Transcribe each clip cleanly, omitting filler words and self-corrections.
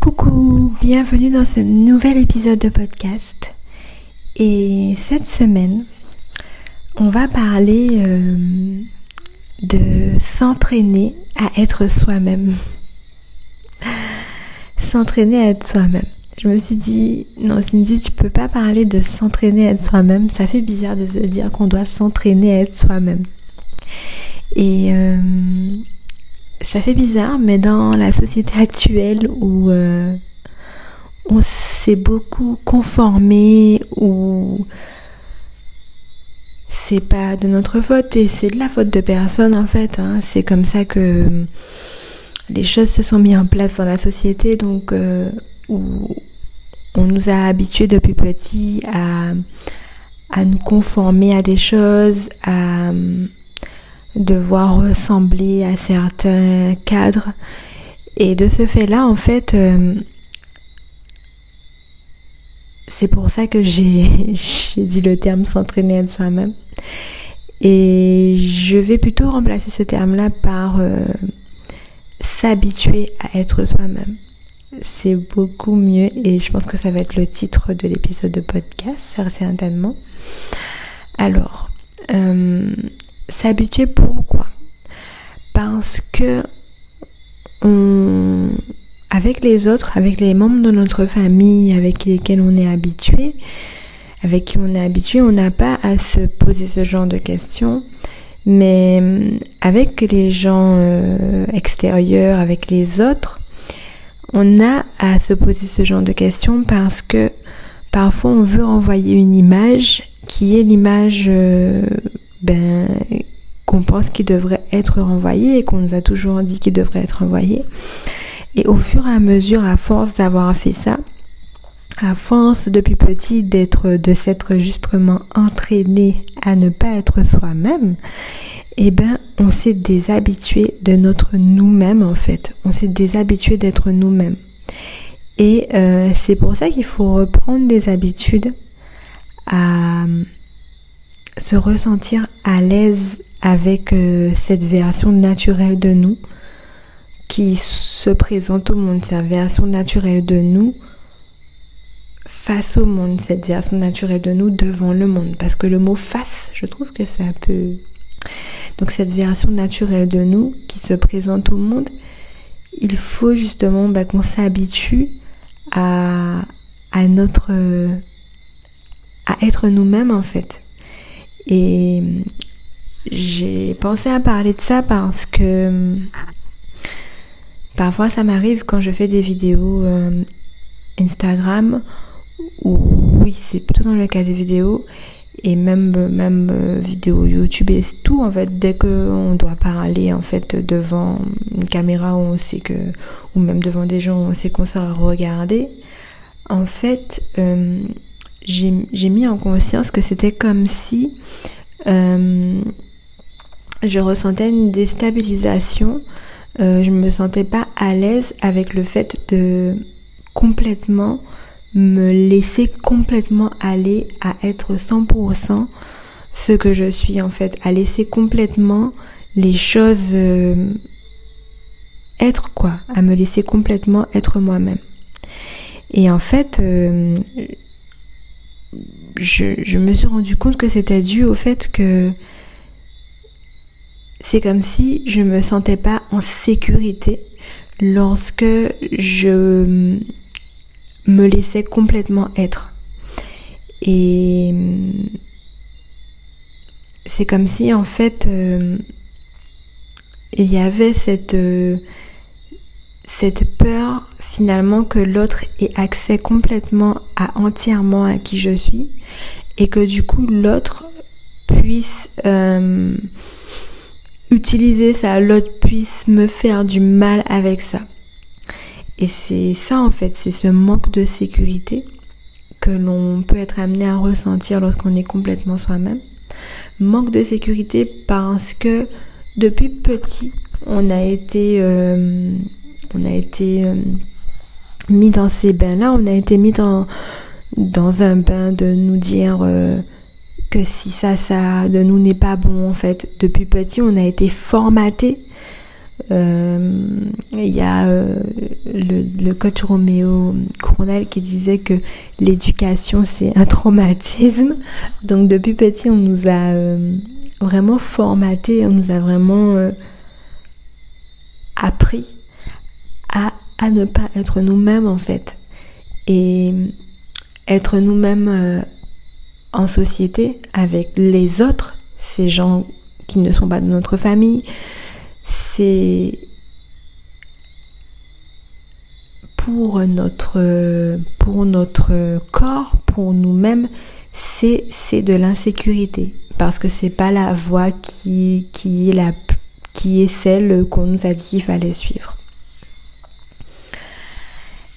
Coucou, bienvenue dans ce nouvel épisode de podcast. Et cette semaine, on va parler de s'entraîner à être soi-même. S'entraîner à être soi-même. Je me suis dit, non Cindy, tu peux pas parler de s'entraîner à être soi-même. Ça fait bizarre de se dire qu'on doit s'entraîner à être soi-même. Et ça fait bizarre, mais dans la société actuelle où on s'est beaucoup conformé, où c'est pas de notre faute et c'est de la faute de personne en fait. C'est comme ça que les choses se sont mises en place dans la société, donc où on nous a habitués depuis petit à nous conformer à des choses, à devoir ressembler à certains cadres. Et de ce fait-là, en fait, c'est pour ça que j'ai dit le terme s'entraîner à être soi-même. Et je vais plutôt remplacer ce terme-là par s'habituer à être soi-même. C'est beaucoup mieux et je pense que ça va être le titre de l'épisode de podcast, certainement. Alors, s'habituer pourquoi ? Parce que avec les autres, avec les membres de notre famille avec lesquels on est habitué, on n'a pas à se poser ce genre de questions. Mais avec les gens extérieurs, avec les autres, on a à se poser ce genre de questions parce que parfois on veut renvoyer une image qui est l'image qu'on pense qu'il devrait être renvoyée et qu'on nous a toujours dit qu'il devrait être renvoyé. Et au fur et à mesure, à force d'avoir fait ça, à force depuis petit de s'être justement entraîné à ne pas être soi-même, on s'est déshabitué de notre nous-mêmes en fait. On s'est déshabitué d'être nous-mêmes. Et c'est pour ça qu'il faut reprendre des habitudes à se ressentir à l'aise avec cette version naturelle de nous qui se présente au monde, cette version naturelle de nous face au monde, cette version naturelle de nous devant le monde. Parce que le mot face, je trouve que c'est un peu... Donc cette version naturelle de nous qui se présente au monde, il faut justement qu'on s'habitue à être nous-mêmes en fait. Et j'ai pensé à parler de ça parce que parfois ça m'arrive quand je fais des vidéos Instagram, ou oui c'est plutôt dans le cas des vidéos, et même vidéo YouTube et tout en fait, dès qu'on doit parler en fait devant une caméra où on sait que, ou même devant des gens où on sait qu'on sera regardé, en fait j'ai mis en conscience que c'était comme si je ressentais une déstabilisation, je me sentais pas à l'aise avec le fait de complètement me laisser complètement aller à être 100% ce que je suis en fait, à laisser complètement les choses être quoi, à me laisser complètement être moi-même. Et en fait, je me suis rendu compte que c'était dû au fait que c'est comme si je me sentais pas en sécurité lorsque je me laissais complètement être. Et c'est comme si en fait il y avait cette peur finalement que l'autre ait accès complètement entièrement à qui je suis, et que du coup l'autre puisse utiliser ça, l'autre puisse me faire du mal avec ça. Et c'est ça en fait, c'est ce manque de sécurité que l'on peut être amené à ressentir lorsqu'on est complètement soi-même. Manque de sécurité parce que depuis petit, on a été mis dans ces bains-là, on a été mis dans un bain de nous dire que si ça de nous n'est pas bon en fait. Depuis petit, on a été formaté Il y a le coach Roméo Cournel qui disait que l'éducation c'est un traumatisme. Donc depuis petit on nous a vraiment formaté, on nous a vraiment appris à ne pas être nous-mêmes en fait, et être nous-mêmes en société avec les autres, ces gens qui ne sont pas de notre famille. C'est pour notre corps, pour nous-mêmes, c'est de l'insécurité, parce que c'est pas la voie qui est celle qu'on nous a dit qu'il fallait suivre.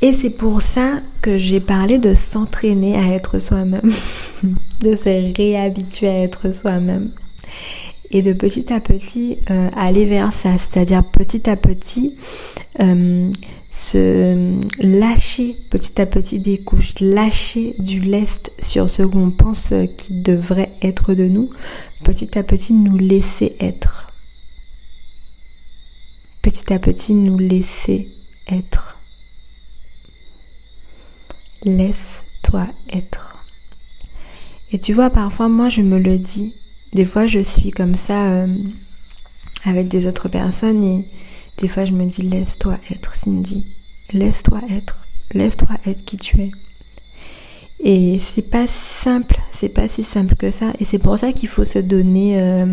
Et c'est pour ça que j'ai parlé de s'entraîner à être soi-même, de se réhabituer à être soi-même. Et de petit à petit aller vers ça, c'est-à-dire petit à petit se lâcher petit à petit des couches, lâcher du lest sur ce qu'on pense qui devrait être de nous, petit à petit nous laisser être. Petit à petit nous laisser être. Laisse-toi être. Et tu vois, parfois moi je me le dis. Des fois je suis comme ça avec des autres personnes et des fois je me dis laisse-toi être Cindy, laisse-toi être qui tu es. Et c'est pas simple, c'est pas si simple que ça, et c'est pour ça qu'il faut se donner,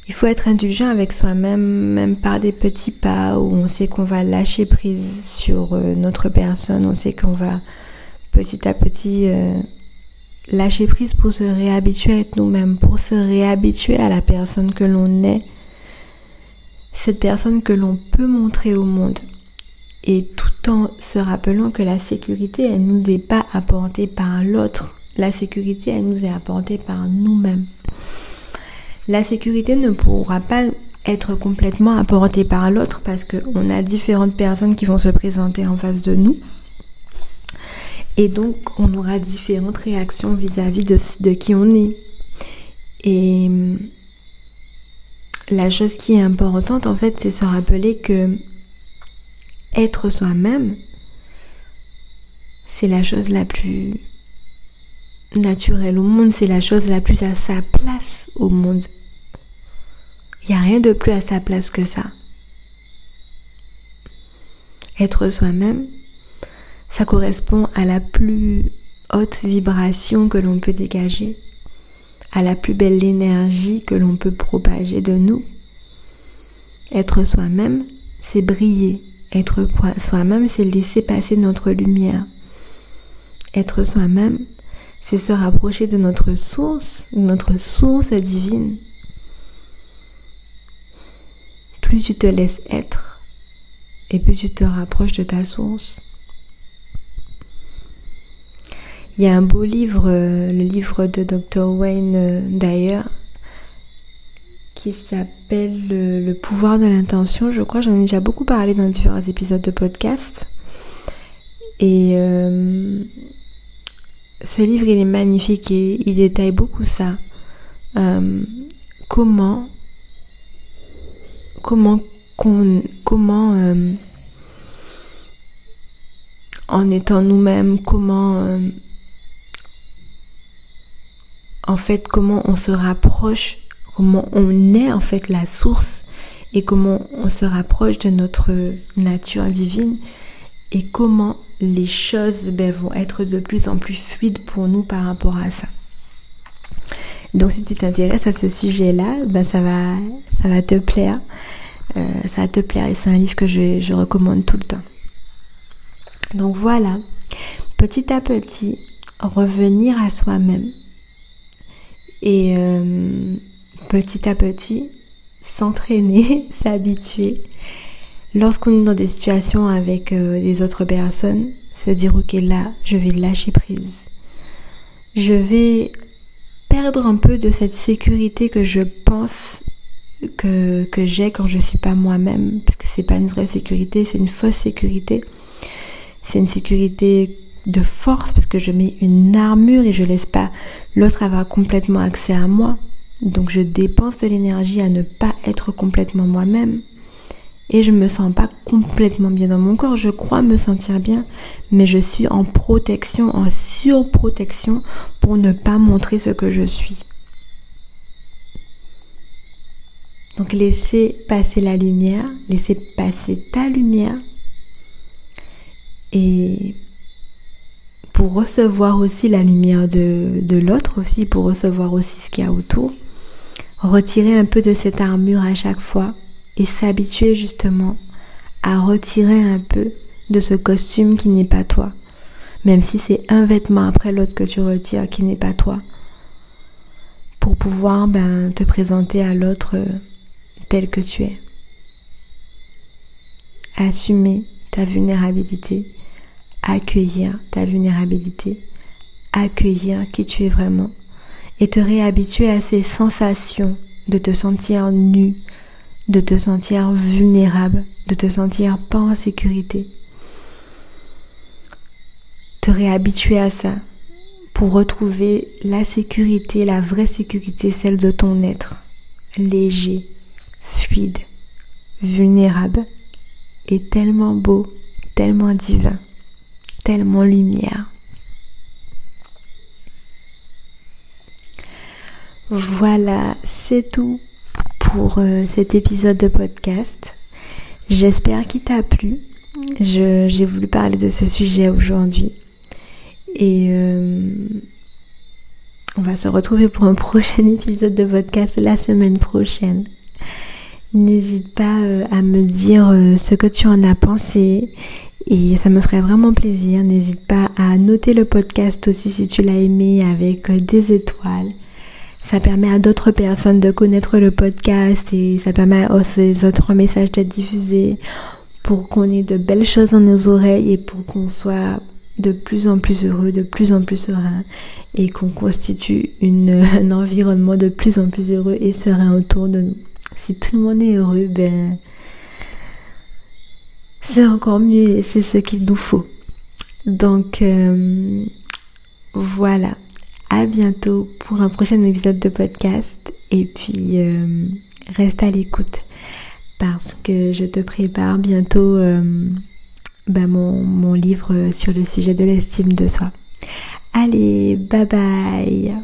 il faut être indulgent avec soi-même, même par des petits pas où on sait qu'on va lâcher prise sur notre personne, on sait qu'on va petit à petit lâcher prise pour se réhabituer à être nous-mêmes, pour se réhabituer à la personne que l'on est, cette personne que l'on peut montrer au monde, et tout en se rappelant que la sécurité, elle nous est pas apportée par l'autre, la sécurité, elle nous est apportée par nous-mêmes. La sécurité ne pourra pas être complètement apportée par l'autre parce qu'on a différentes personnes qui vont se présenter en face de nous. Et donc, on aura différentes réactions vis-à-vis de qui on est. Et la chose qui est importante, en fait, c'est se rappeler que être soi-même, c'est la chose la plus naturelle au monde, c'est la chose la plus à sa place au monde. Il n'y a rien de plus à sa place que ça. Être soi-même, ça correspond à la plus haute vibration que l'on peut dégager, à la plus belle énergie que l'on peut propager de nous. Être soi-même, c'est briller. Être soi-même, c'est laisser passer notre lumière. Être soi-même, c'est se rapprocher de notre source divine. Plus tu te laisses être, et plus tu te rapproches de ta source. Il y a un beau livre, le livre de Dr. Wayne d'ailleurs, qui s'appelle Le pouvoir de l'intention. Je crois, j'en ai déjà beaucoup parlé dans différents épisodes de podcast. Et ce livre, il est magnifique et il détaille beaucoup ça. Comment en étant nous-mêmes, comment on se rapproche, comment on est en fait la source, et comment on se rapproche de notre nature divine, et comment les choses vont être de plus en plus fluides pour nous par rapport à ça. Donc si tu t'intéresses à ce sujet-là, ça va te plaire. Ça va te plaire, et c'est un livre que je recommande tout le temps. Donc voilà, petit à petit, revenir à soi-même. Et petit à petit, s'entraîner, s'habituer. Lorsqu'on est dans des situations avec des autres personnes, se dire ok, là, je vais lâcher prise. Je vais perdre un peu de cette sécurité que je pense que j'ai quand je suis pas moi-même, parce que c'est pas une vraie sécurité, c'est une fausse sécurité. C'est une sécurité de force parce que je mets une armure et je laisse pas l'autre avoir complètement accès à moi. Donc je dépense de l'énergie à ne pas être complètement moi-même. et je me sens pas complètement bien dans mon corps. Je crois me sentir bien, mais je suis en protection, en surprotection pour ne pas montrer ce que je suis. Donc laissez passer la lumière, laissez passer ta lumière, et pour recevoir aussi la lumière de l'autre aussi, pour recevoir aussi ce qu'il y a autour, retirer un peu de cette armure à chaque fois et s'habituer justement à retirer un peu de ce costume qui n'est pas toi, même si c'est un vêtement après l'autre que tu retires qui n'est pas toi, pour pouvoir te présenter à l'autre tel que tu es. Assumer ta vulnérabilité, accueillir ta vulnérabilité, accueillir qui tu es vraiment et te réhabituer à ces sensations de te sentir nu, de te sentir vulnérable, de te sentir pas en sécurité. Te réhabituer à ça pour retrouver la sécurité, la vraie sécurité, celle de ton être, léger, fluide, vulnérable et tellement beau, tellement divin, tellement lumière. Voilà, c'est tout pour cet épisode de podcast. J'espère qu'il t'a plu. J'ai voulu parler de ce sujet aujourd'hui. Et on va se retrouver pour un prochain épisode de podcast la semaine prochaine. N'hésite pas à me dire ce que tu en as pensé. Et ça me ferait vraiment plaisir. N'hésite pas à noter le podcast aussi si tu l'as aimé avec des étoiles. Ça permet à d'autres personnes de connaître le podcast et ça permet à ces autres messages d'être diffusés pour qu'on ait de belles choses dans nos oreilles et pour qu'on soit de plus en plus heureux, de plus en plus serein et qu'on constitue un environnement de plus en plus heureux et serein autour de nous. Si tout le monde est heureux, c'est encore mieux et c'est ce qu'il nous faut. Donc voilà. À bientôt pour un prochain épisode de podcast et puis reste à l'écoute parce que je te prépare bientôt mon livre sur le sujet de l'estime de soi. Allez, bye bye!